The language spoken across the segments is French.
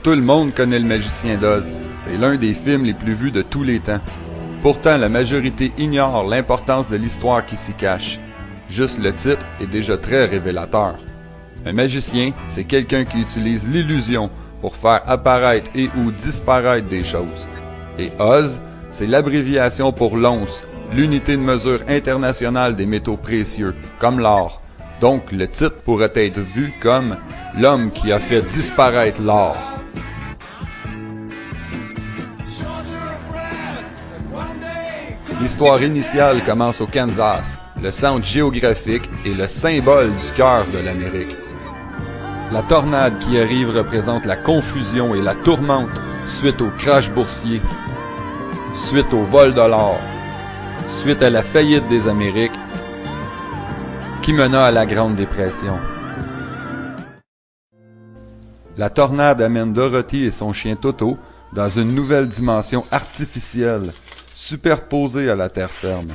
Tout le monde connaît Le Magicien d'Oz. C'est l'un des films les plus vus de tous les temps. Pourtant, la majorité ignore l'importance de l'histoire qui s'y cache. Juste le titre est déjà très révélateur. Un magicien, c'est quelqu'un qui utilise l'illusion pour faire apparaître et ou disparaître des choses. Et Oz, c'est l'abréviation pour l'once, l'unité de mesure internationale des métaux précieux, comme l'or. Donc, le titre pourrait être vu comme « L'homme qui a fait disparaître l'or ». L'histoire initiale commence au Kansas, le centre géographique et le symbole du cœur de l'Amérique. La tornade qui arrive représente la confusion et la tourmente suite au crash boursier, suite au vol de l'or, suite à la faillite des Amériques, qui mena à la Grande Dépression. La tornade amène Dorothy et son chien Toto dans une nouvelle dimension artificielle, superposée à la terre ferme.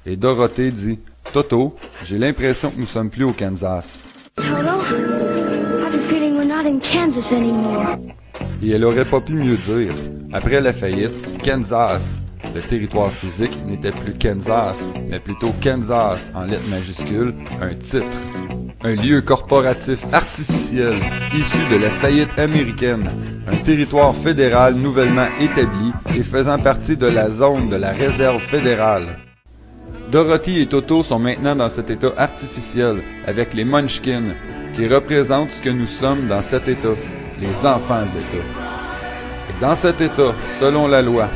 Et Dorothée dit « Toto, j'ai l'impression que nous sommes plus au Kansas. » Toto, I have a feeling we're not in Kansas anymore. Et elle aurait pas pu mieux dire. Après la faillite, Kansas, le territoire physique, n'était plus Kansas, mais plutôt Kansas en lettres majuscules, un titre. Un lieu corporatif artificiel, issu de la faillite américaine, un territoire fédéral nouvellement établi et faisant partie de la zone de la réserve fédérale. Dorothy et Toto sont maintenant dans cet état artificiel, avec les Munchkins, qui représentent ce que nous sommes dans cet état, les enfants de l'État. Et dans cet état, selon la loi,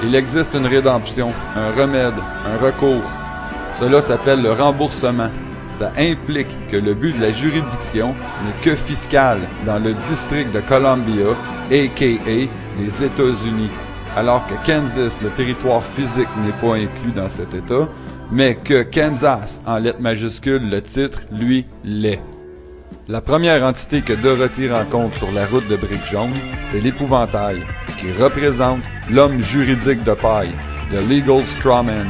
il existe une rédemption, un remède, un recours. Cela s'appelle le remboursement. Ça implique que le but de la juridiction n'est que fiscal dans le district de Columbia, a.k.a. les États-Unis, alors que Kansas, le territoire physique, n'est pas inclus dans cet État, mais que Kansas, en lettres majuscules, le titre, lui, l'est. La première entité que Dorothy rencontre sur la route de Brique Jaune, c'est l'épouvantail, qui représente l'homme juridique de paille, le Legal Strawman,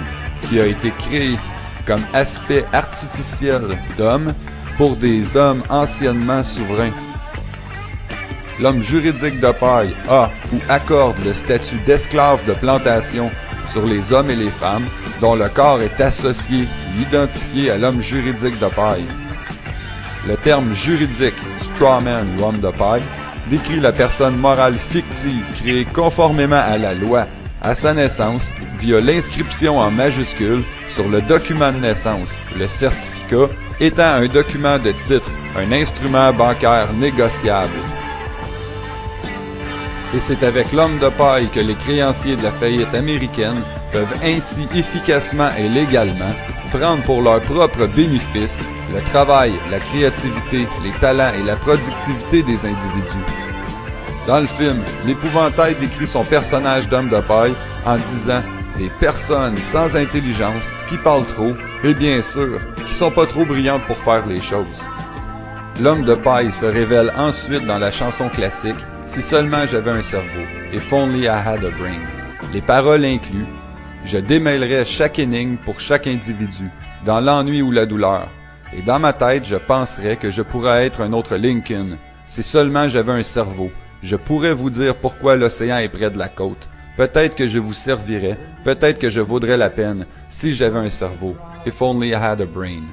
qui a été créé comme aspect artificiel d'homme pour des hommes anciennement souverains. L'homme juridique de paille a ou accorde le statut d'esclave de plantation sur les hommes et les femmes dont le corps est associé ou identifié à l'homme juridique de paille. Le terme juridique, strawman ou homme de paille, décrit la personne morale fictive créée conformément à la loi à sa naissance via l'inscription en majuscule sur le document de naissance, le certificat étant un document de titre, un instrument bancaire négociable. Et c'est avec l'homme de paille que les créanciers de la faillite américaine peuvent ainsi efficacement et légalement prendre pour leur propre bénéfice le travail, la créativité, les talents et la productivité des individus. Dans le film, l'épouvantail décrit son personnage d'homme de paille en disant « des personnes sans intelligence, qui parlent trop, et bien sûr, qui sont pas trop brillantes pour faire les choses. » L'homme de paille se révèle ensuite dans la chanson classique « Si seulement j'avais un cerveau, if only I had a brain ». Les paroles incluent « Je démêlerais chaque énigme pour chaque individu, dans l'ennui ou la douleur, et dans ma tête, je penserais que je pourrais être un autre Lincoln, si seulement j'avais un cerveau. Je pourrais vous dire pourquoi l'océan est près de la côte. Peut-être que je vous servirais, peut-être que je vaudrais la peine, si j'avais un cerveau. If only I had a brain. »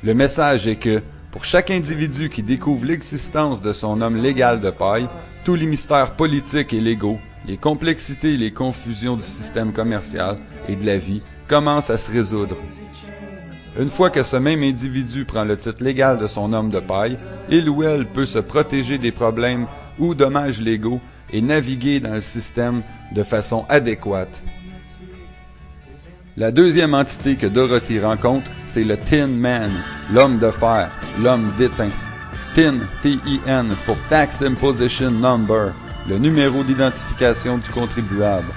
Le message est que, pour chaque individu qui découvre l'existence de son homme légal de paille, tous les mystères politiques et légaux, les complexités et les confusions du système commercial et de la vie commencent à se résoudre. Une fois que ce même individu prend le titre légal de son homme de paille, il ou elle peut se protéger des problèmes ou dommages légaux et naviguer dans le système de façon adéquate. La deuxième entité que Dorothy rencontre, c'est le Tin Man, l'homme de fer, l'homme d'étain. TIN, T-I-N, pour Tax Imposition Number, le numéro d'identification du contribuable.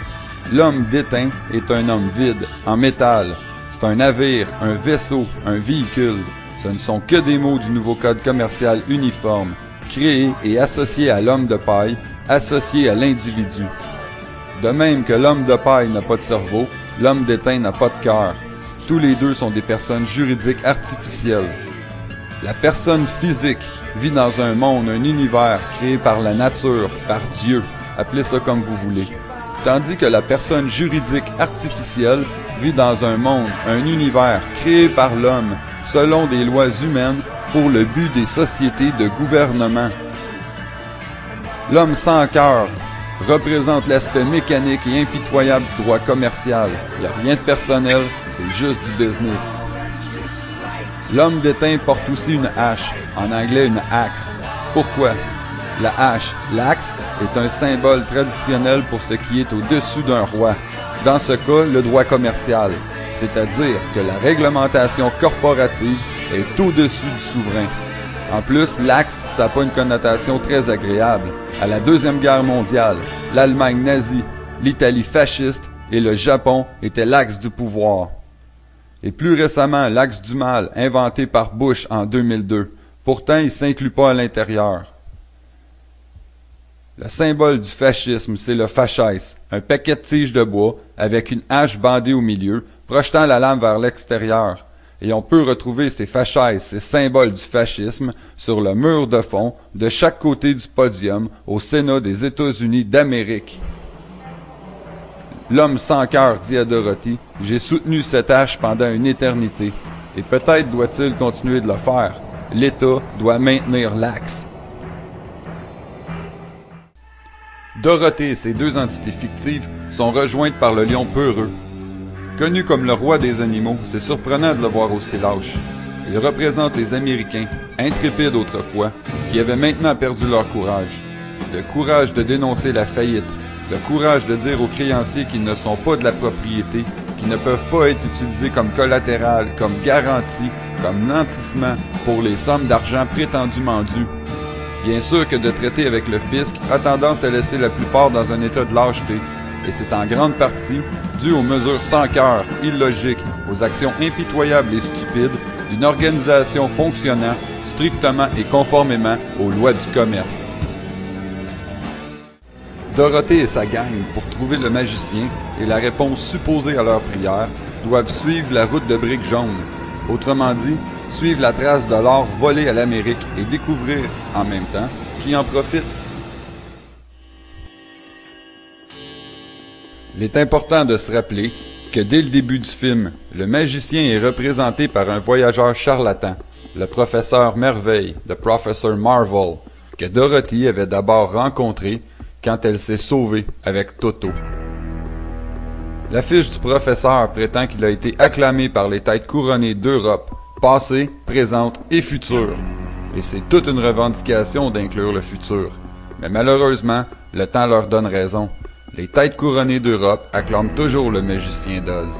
L'homme d'étain est un homme vide, en métal. C'est un navire, un vaisseau, un véhicule. Ce ne sont que des mots du nouveau code commercial uniforme, créé et associé à l'homme de paille, associé à l'individu. De même que l'homme de paille n'a pas de cerveau, l'homme d'étain n'a pas de cœur. Tous les deux sont des personnes juridiques artificielles. La personne physique vit dans un monde, un univers créé par la nature, par Dieu, appelez ça comme vous voulez. Tandis que la personne juridique artificielle vit dans un monde, un univers créé par l'homme, selon des lois humaines, pour le but des sociétés de gouvernement. L'homme sans cœur représente l'aspect mécanique et impitoyable du droit commercial. Il n'y a rien de personnel, c'est juste du business. L'homme d'étain porte aussi une hache, en anglais une axe. Pourquoi? La hache, l'axe, est un symbole traditionnel pour ce qui est au-dessus d'un roi. Dans ce cas, le droit commercial, c'est-à-dire que la réglementation corporative est au-dessus du souverain. En plus, l'axe, ça n'a pas une connotation très agréable. À la Deuxième Guerre mondiale, l'Allemagne nazie, l'Italie fasciste et le Japon étaient l'axe du pouvoir. Et plus récemment, l'axe du mal, inventé par Bush en 2002. Pourtant, il ne s'inclut pas à l'intérieur. Le symbole du fascisme, c'est le fasces, un paquet de tiges de bois avec une hache bandée au milieu, projetant la lame vers l'extérieur. Et on peut retrouver ces fasces, ces symboles du fascisme, sur le mur de fond, de chaque côté du podium, au Sénat des États-Unis d'Amérique. L'homme sans cœur dit à Dorothy, « J'ai soutenu cette hache pendant une éternité, et peut-être doit-il continuer de le faire. L'État doit maintenir l'axe. » Dorothée et ses deux entités fictives sont rejointes par le lion peureux. Connu comme le roi des animaux, c'est surprenant de le voir aussi lâche. Il représente les Américains, intrépides autrefois, qui avaient maintenant perdu leur courage. Le courage de dénoncer la faillite, le courage de dire aux créanciers qu'ils ne sont pas de la propriété, qu'ils ne peuvent pas être utilisés comme collatéral, comme garantie, comme nantissement pour les sommes d'argent prétendument dues. Bien sûr que de traiter avec le fisc a tendance à laisser la plupart dans un état de lâcheté, et c'est en grande partie dû aux mesures sans cœur, illogiques, aux actions impitoyables et stupides d'une organisation fonctionnant strictement et conformément aux lois du commerce. Dorothée et sa gang, pour trouver le magicien et la réponse supposée à leur prière, doivent suivre la route de briques jaunes. Autrement dit, suivre la trace de l'or volé à l'Amérique et découvrir, en même temps, qui en profite. Il est important de se rappeler que dès le début du film, le magicien est représenté par un voyageur charlatan, le professeur Merveille, The Professor Marvel, que Dorothy avait d'abord rencontré quand elle s'est sauvée avec Toto. L'affiche du professeur prétend qu'il a été acclamé par les têtes couronnées d'Europe, passée, présente et future. Et c'est toute une revendication d'inclure le futur. Mais malheureusement, le temps leur donne raison. Les têtes couronnées d'Europe acclament toujours le magicien d'Oz.